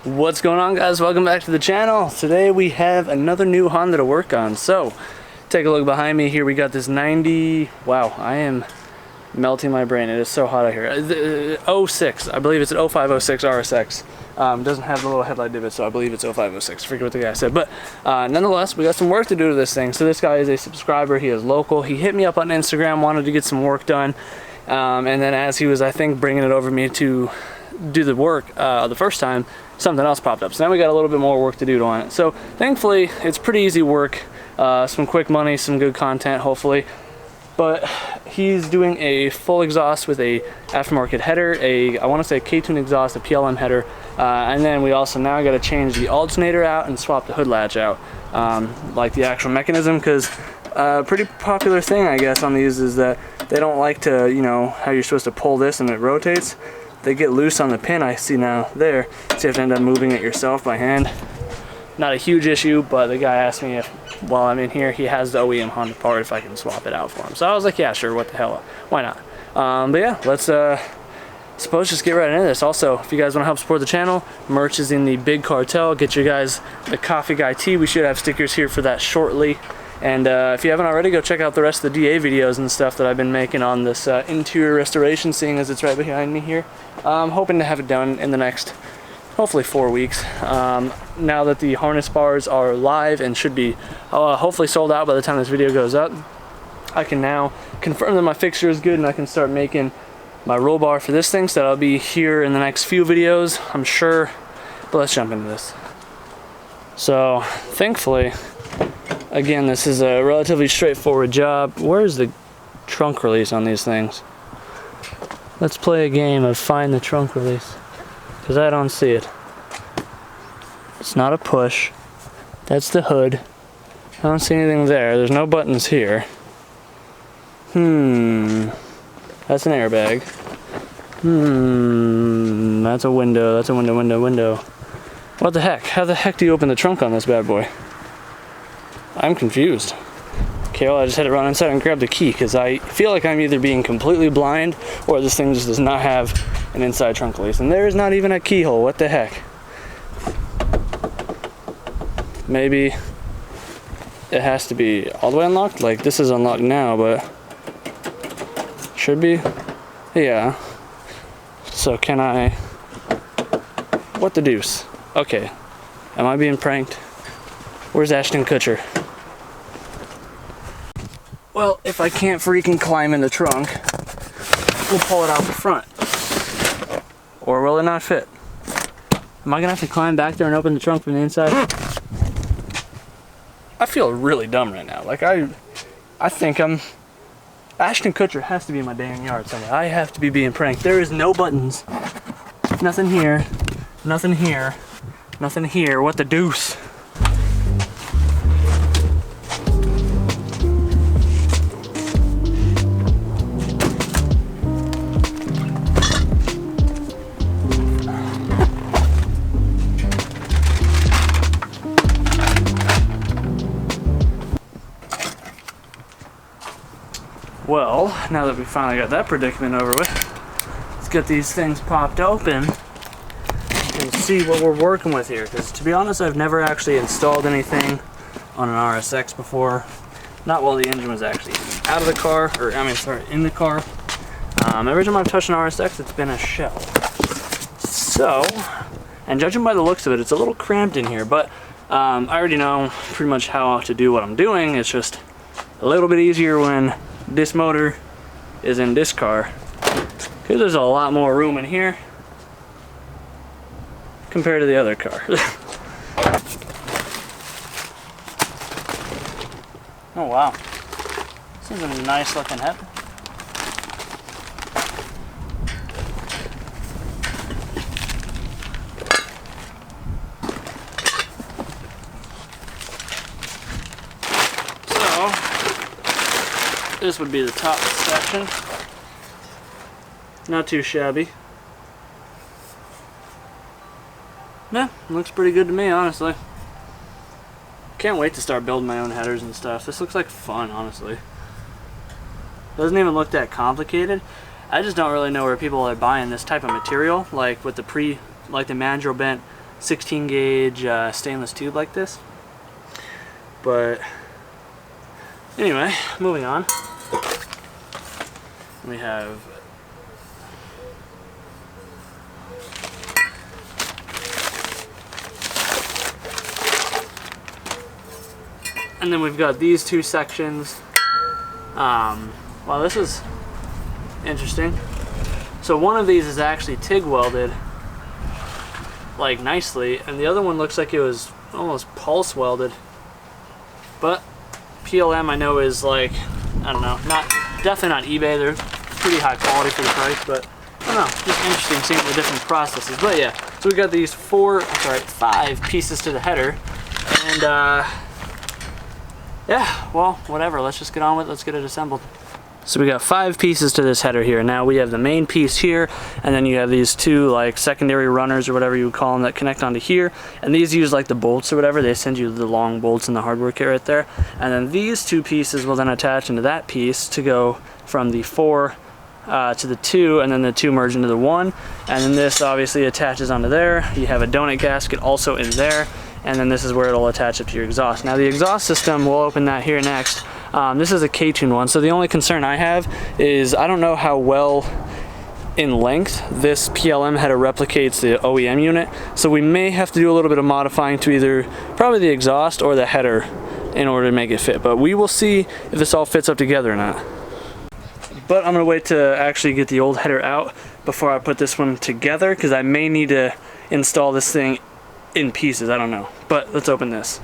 What's going on, guys? Welcome back to the channel. Today we have another new Honda to work on. So take a look behind me here. We got this 90, wow, I am melting my brain. It is so hot out here. 06, I believe it's an 0506 RSX. Doesn't have the little headlight divot, so I believe it's 0506. Forget what the guy said, but nonetheless, we got some work to do to this thing. So this guy is a subscriber. He is local. He hit me up on Instagram, wanted to get some work done, and then as he was, I think, bringing it over me to do the work the first time, something else popped up. So now we got a little bit more work to do on it. So thankfully, it's pretty easy work. Some quick money, some good content, hopefully. But he's doing a full exhaust with a aftermarket header, I want to say K-tune exhaust, a PLM header, and then we also now got to change the alternator out and swap the hood latch out, like the actual mechanism, because a pretty popular thing, I guess, on these is that they don't like to, you know, how you're supposed to pull this and it rotates. They get loose on the pin, I see now there, so you have to end up moving it yourself by hand. Not a huge issue, but the guy asked me if, while I'm in here, he has the OEM Honda part, if I can swap it out for him. So I was like, yeah, sure, what the hell, why not? But yeah, let's suppose just get right into this. Also, if you guys want to help support the channel, merch is in the big cartel. Get you guys the Coffee Guy tee. We should have stickers here for that shortly. And if you haven't already, go check out the rest of the DA videos and stuff that I've been making on this interior restoration, seeing as it's right behind me here. I'm hoping to have it done in the next, hopefully, 4 weeks. Now that the harness bars are live and should be hopefully sold out by the time this video goes up, I can now confirm that my fixture is good and I can start making my roll bar for this thing, so that'll be here in the next few videos, I'm sure. But let's jump into this. So, thankfully, again, this is a relatively straightforward job. Where's the trunk release on these things? Let's play a game of find the trunk release, because I don't see it. It's not a push. That's the hood. I don't see anything there. There's no buttons here. That's an airbag. That's a window. That's a window. What the heck? How the heck do you open the trunk on this bad boy? I'm confused. Okay, well, I just had to run inside and grab the key because I feel like I'm either being completely blind or this thing just does not have an inside trunk release. And there is not even a keyhole. What the heck? Maybe it has to be all the way unlocked? Like, this is unlocked now, but should be? Yeah. So can I? What the deuce? Okay. Am I being pranked? Where's Ashton Kutcher? Well, if I can't freaking climb in the trunk, we'll pull it out the front. Or will it not fit? Am I gonna have to climb back there and open the trunk from the inside? I feel really dumb right now. Like, I think Ashton Kutcher has to be in my damn yard somewhere. I have to be being pranked. There is no buttons. Nothing here. Nothing here. Nothing here. What the deuce? Well, now that we finally got that predicament over with, let's get these things popped open and see what we're working with here. Because to be honest, I've never actually installed anything on an RSX before. Not while the engine was actually out of the car, or I mean, sorry, in the car. Every time I've touched an RSX, it's been a shell. So, and judging by the looks of it, it's a little cramped in here, but I already know pretty much how to do what I'm doing. It's just a little bit easier when this motor is in this car, because there's a lot more room in here compared to the other car. Oh wow, this is a nice looking head. This would be the top section. Not too shabby. Yeah, looks pretty good to me, honestly. Can't wait to start building my own headers and stuff. This looks like fun, honestly. Doesn't even look that complicated. I just don't really know where people are buying this type of material, like with the the mandrel bent 16 gauge stainless tube like this. But anyway, moving on. We have and then we've got these two sections. Wow, this is interesting. So one of these is actually TIG welded, like nicely, and the other one looks like it was almost pulse welded. But PLM I know is like, I don't know, definitely not eBay. They're pretty high quality for the price, but I don't know, just interesting seeing the different processes. But yeah, so we got these 5 pieces to the header, and yeah, well, whatever, let's just get on with it, let's get it assembled. So we got 5 pieces to this header here. Now we have the main piece here, and then you have these 2 like secondary runners or whatever you would call them that connect onto here. And these use like the bolts or whatever. They send you the long bolts in the hardware kit right there. And then these 2 pieces will then attach into that piece to go from the 4 to the 2, and then the 2 merge into the 1. And then this obviously attaches onto there. You have a donut gasket also in there. And then this is where it'll attach up to your exhaust. Now the exhaust system, we'll open that here next. This is a K-tuned one, so the only concern I have is I don't know how well in length this PLM header replicates the OEM unit, so we may have to do a little bit of modifying to either probably the exhaust or the header in order to make it fit, but we will see if this all fits up together or not. But I'm gonna wait to actually get the old header out before I put this one together, because I may need to install this thing in pieces, I don't know. But let's open this.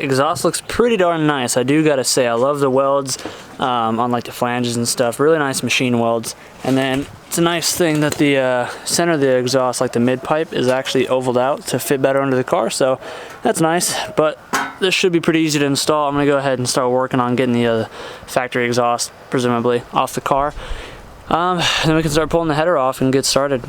Exhaust looks pretty darn nice, I do gotta say. I love the welds on like the flanges and stuff. Really nice machine welds. And then it's a nice thing that the center of the exhaust, like the mid pipe, is actually ovaled out to fit better under the car, so that's nice. But this should be pretty easy to install. I'm gonna go ahead and start working on getting the factory exhaust, presumably, off the car. Then we can start pulling the header off and get started.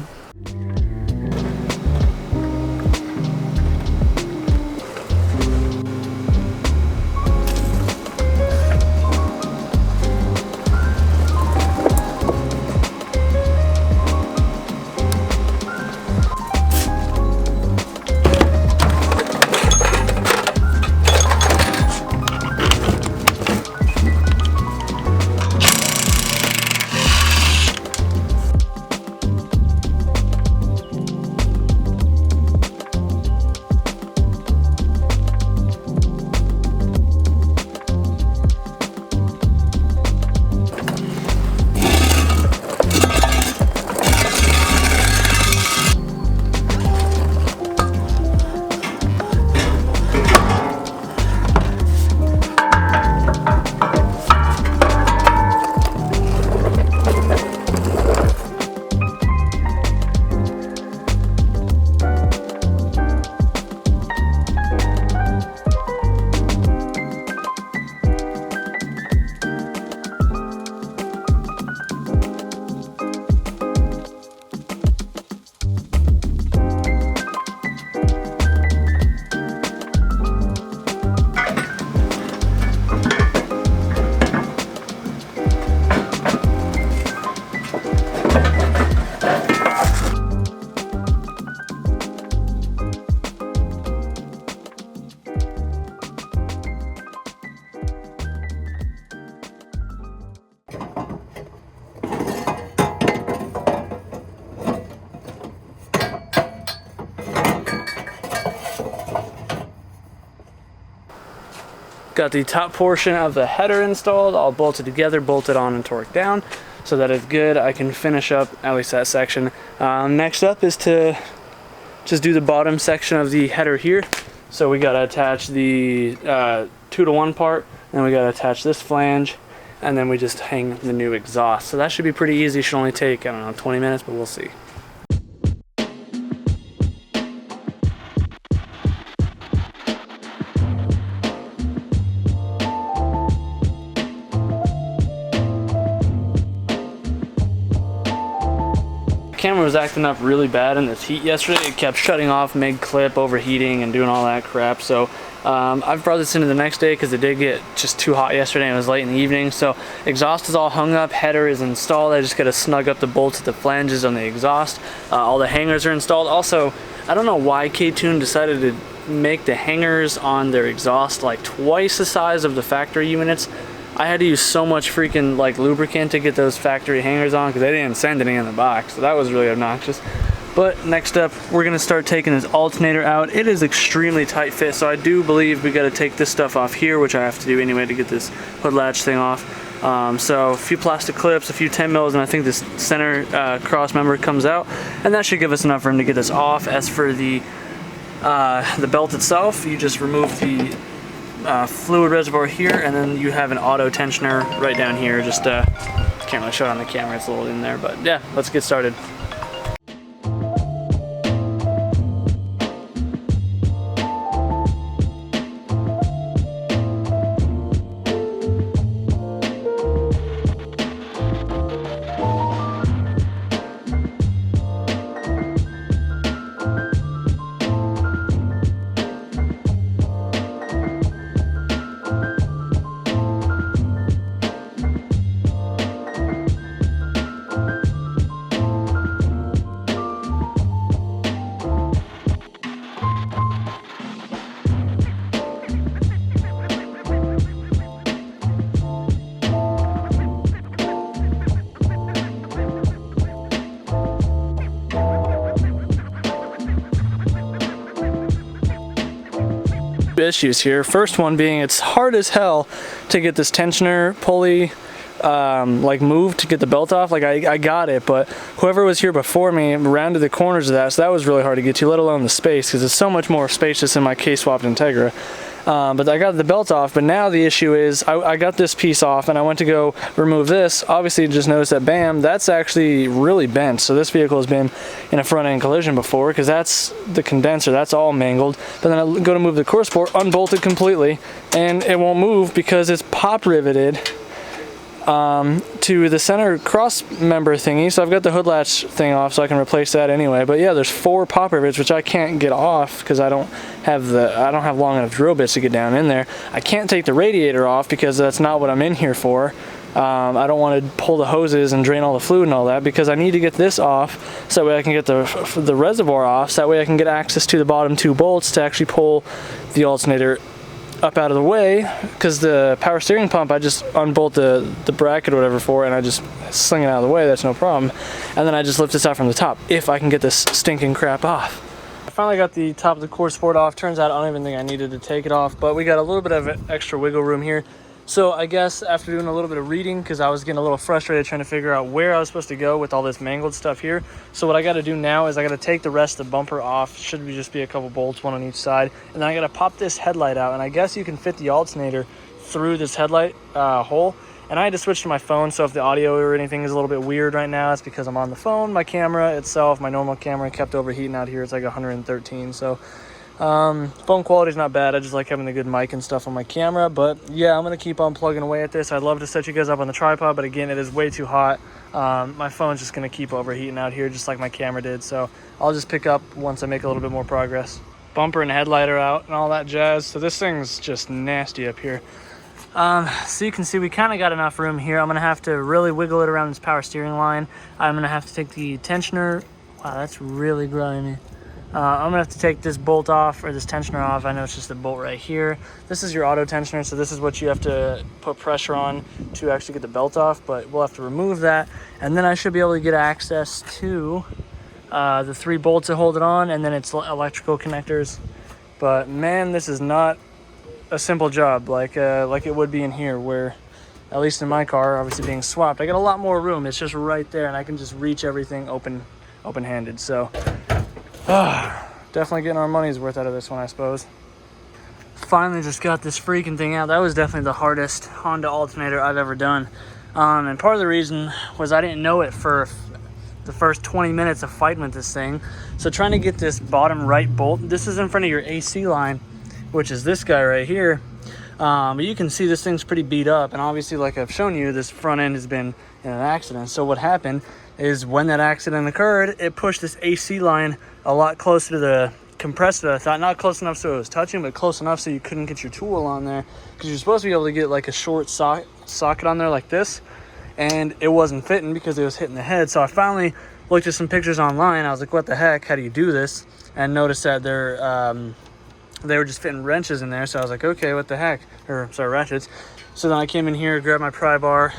Got the top portion of the header installed, all bolted together, bolted on and torqued down, so that it's good. I can finish up at least that section. Next up is to just do the bottom section of the header here. So we gotta attach the 2-to-1 part, then we gotta attach this flange, and then we just hang the new exhaust. So that should be pretty easy. Should only take, I don't know, 20 minutes, but we'll see. Camera was acting up really bad in this heat yesterday. It kept shutting off mid-clip, overheating, and doing all that crap. So I've brought this into the next day because it did get just too hot yesterday and it was late in the evening. So exhaust is all hung up, header is installed. I just got to snug up the bolts at the flanges on the exhaust. All the hangers are installed. Also, I don't know why JBtuned decided to make the hangers on their exhaust like twice the size of the factory units. I had to use so much freaking like lubricant to get those factory hangers on because they didn't send any in the box, so that was really obnoxious. But next up, we're gonna start taking this alternator out. It is extremely tight fit, so I do believe we gotta take this stuff off here, which I have to do anyway to get this hood latch thing off. So a few plastic clips, a few 10 mils, and I think this center cross member comes out, and that should give us enough room to get this off. As for the belt itself, you just remove the fluid reservoir here, and then you have an auto tensioner right down here. Just can't really show it on the camera, it's a little in there, but yeah, let's get started. Issues here. First one being it's hard as hell to get this tensioner pulley like moved to get the belt off. Like I got it, but whoever was here before me rounded the corners of that, so that was really hard to get to, let alone the space, because it's so much more spacious in my K-swapped Integra. But I got the belt off, but now the issue is I got this piece off and I went to go remove this. Obviously just noticed that bam, that's actually really bent. So this vehicle has been in a front end collision before, because that's the condenser, that's all mangled. But then I go to move the core support, unbolted completely, and it won't move because it's pop riveted to the center cross member thingy. So I've got the hood latch thing off, so I can replace that anyway. But yeah, there's 4 pop rivets which I can't get off because I don't have long enough drill bits to get down in there. I can't take the radiator off because that's not what I'm in here for. I don't want to pull the hoses and drain all the fluid and all that, because I need to get this off so that way I can get the reservoir off, so that way I can get access to the bottom 2 bolts to actually pull the alternator up out of the way, because the power steering pump I just unbolt the bracket or whatever for, and I just sling it out of the way. That's no problem. And then I just lift this out from the top if I can get this stinking crap off. I finally got the top of the core support off. Turns out I don't even think I needed to take it off, but we got a little bit of extra wiggle room here. So I guess after doing a little bit of reading, because I was getting a little frustrated trying to figure out where I was supposed to go with all this mangled stuff here. So what I got to do now is I got to take the rest of the bumper off. Should just be a couple bolts, one on each side. And then I got to pop this headlight out. And I guess you can fit the alternator through this headlight hole. And I had to switch to my phone, so if the audio or anything is a little bit weird right now, it's because I'm on the phone. My camera itself, my normal camera, kept overheating out here. It's like 113, so phone quality is not bad. I just like having the good mic and stuff on my camera. But yeah, I'm gonna keep on plugging away at this. I'd love to set you guys up on the tripod, but again, it is way too hot. My phone's just gonna keep overheating out here just like my camera did, so I'll just pick up once I make a little bit more progress. Bumper and headlight are out and all that jazz, so this thing's just nasty up here. So you can see we kind of got enough room here. I'm gonna have to really wiggle it around this power steering line. I'm gonna have to take the tensioner. Wow, that's really grimy. I'm gonna have to take this bolt off, or this tensioner off. I know it's just a bolt right here. This is your auto tensioner, so this is what you have to put pressure on to actually get the belt off, but we'll have to remove that. And then I should be able to get access to the 3 bolts that hold it on, and then it's electrical connectors. But man, this is not a simple job like it would be in here, where at least in my car, obviously being swapped, I got a lot more room. It's just right there, and I can just reach everything open-handed. So definitely getting our money's worth out of this one, I suppose. finally just got this freaking thing out. That was definitely the hardest Honda alternator I've ever done. And part of the reason was I didn't know it for the first 20 minutes of fighting with this thing. So trying to get this bottom right bolt, this is in front of your AC line, which is this guy right here. But you can see this thing's pretty beat up, and obviously, like I've shown you, this front end has been in an accident. So what happened is when that accident occurred, it pushed this AC line a lot closer to the compressor. I thought not close enough so it was touching, but close enough so you couldn't get your tool on there, because you're supposed to be able to get like a short socket on there like this, and it wasn't fitting because it was hitting the head. So I finally looked at some pictures online. I was like, what the heck, how do you do this? And noticed that they were just fitting wrenches in there. So I was like, okay, what the heck, or sorry, ratchets. So then I came in here, grabbed my pry bar,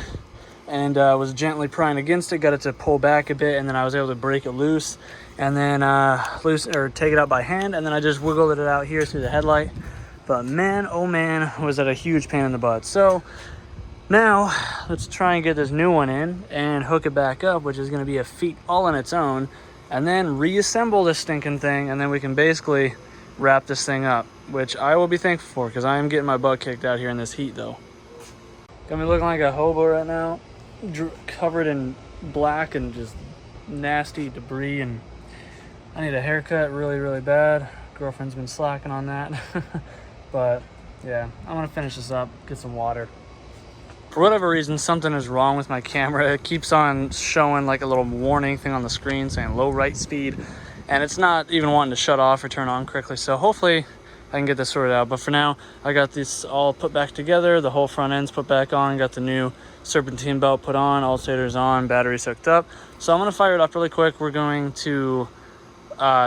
and was gently prying against it, got it to pull back a bit, and then I was able to break it loose, and then take it out by hand, and then I just wiggled it out here through the headlight. But man, oh man, was that a huge pain in the butt. So now let's try and get this new one in and hook it back up, which is going to be a feat all on its own, and then reassemble this stinking thing, and then we can basically wrap this thing up, which I will be thankful for, because I am getting my butt kicked out here in this heat though. Got me looking like a hobo right now, covered in black and just nasty debris, and I need a haircut really bad. Girlfriend's been slacking on that. But yeah, I'm gonna finish this up, get some water. For whatever reason, something is wrong with my camera. It keeps on showing like a little warning thing on the screen saying low write speed, and it's not even wanting to shut off or turn on correctly. So hopefully I can get this sorted out. But for now, I got this all put back together. The whole front end's put back on. Got the new serpentine belt put on, alternator's on, battery's hooked up. So I'm gonna fire it up really quick. We're going to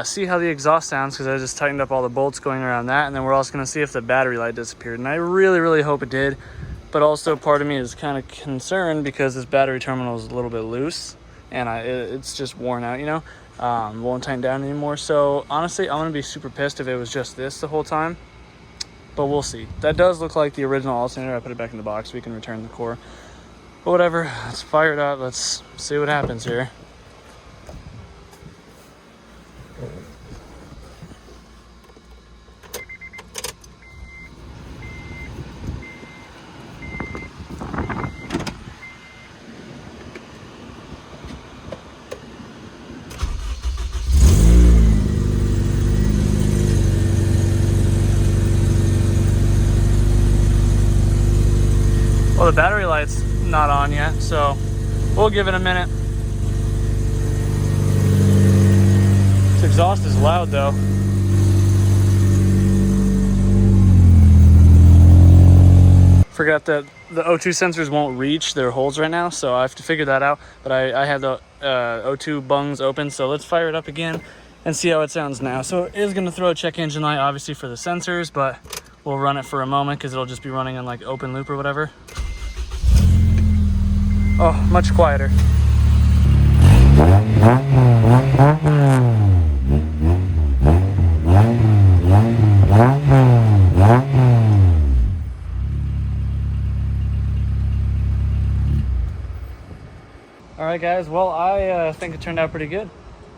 see how the exhaust sounds, because I just tightened up all the bolts going around that. And then we're also gonna see if the battery light disappeared. And I really hope it did. But also part of me is kind of concerned because this battery terminal is a little bit loose, and it's just worn out, you know. Won't tighten down anymore. So honestly, I'm gonna be super pissed if it was just this the whole time, but we'll see. That does look like the original alternator. I put it back in the box so we can return the core, but whatever, let's fire it up. Let's see what happens here. Well, the battery light's not on yet, so we'll give it a minute. This exhaust is loud though. Forgot that the O2 sensors won't reach their holes right now, so I have to figure that out. But I have the O2 bungs open, so let's fire it up again and see how it sounds now. So it is going to throw a check engine light, obviously, for the sensors, but we'll run it for a moment because it'll just be running in like open loop or whatever. Oh, much quieter. All right, guys. Well, I think it turned out pretty good.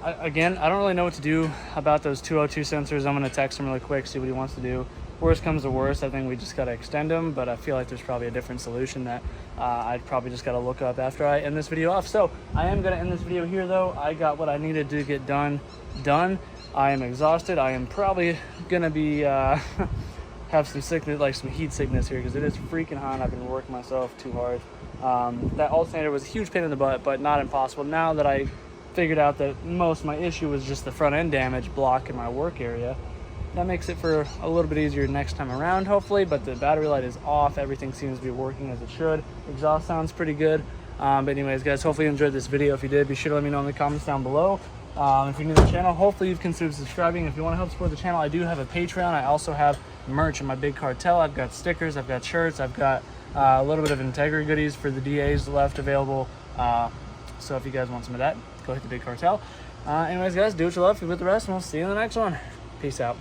Again, I don't really know what to do about those 202 sensors. I'm going to text him really quick, see what he wants to do. Worst comes to worst, I think we just got to extend them, but I feel like there's probably a different solution that I'd probably just got to look up after I end this video off. So I am going to end this video here, though. I got what I needed to get done. I am exhausted. I am probably going to be have some sickness, like some heat sickness here, because it is freaking hot. I've been working myself too hard. That alternator was a huge pain in the butt, but not impossible. Now that I figured out that most of my issue was just the front end damage blocking my work area, that makes it for a little bit easier next time around, hopefully. But the battery light is off. Everything seems to be working as it should. Exhaust sounds pretty good. But anyways, guys, hopefully you enjoyed this video. If you did, be sure to let me know in the comments down below. If you're new to the channel, hopefully you've considered subscribing. If you want to help support the channel, I do have a Patreon. I also have merch in my big cartel. I've got stickers, I've got shirts, I've got a little bit of integrity goodies for the DAs left available. So if you guys want some of that, go hit the big cartel. Anyways, guys, do what you love, forget the rest, and we'll see you in the next one. Peace out.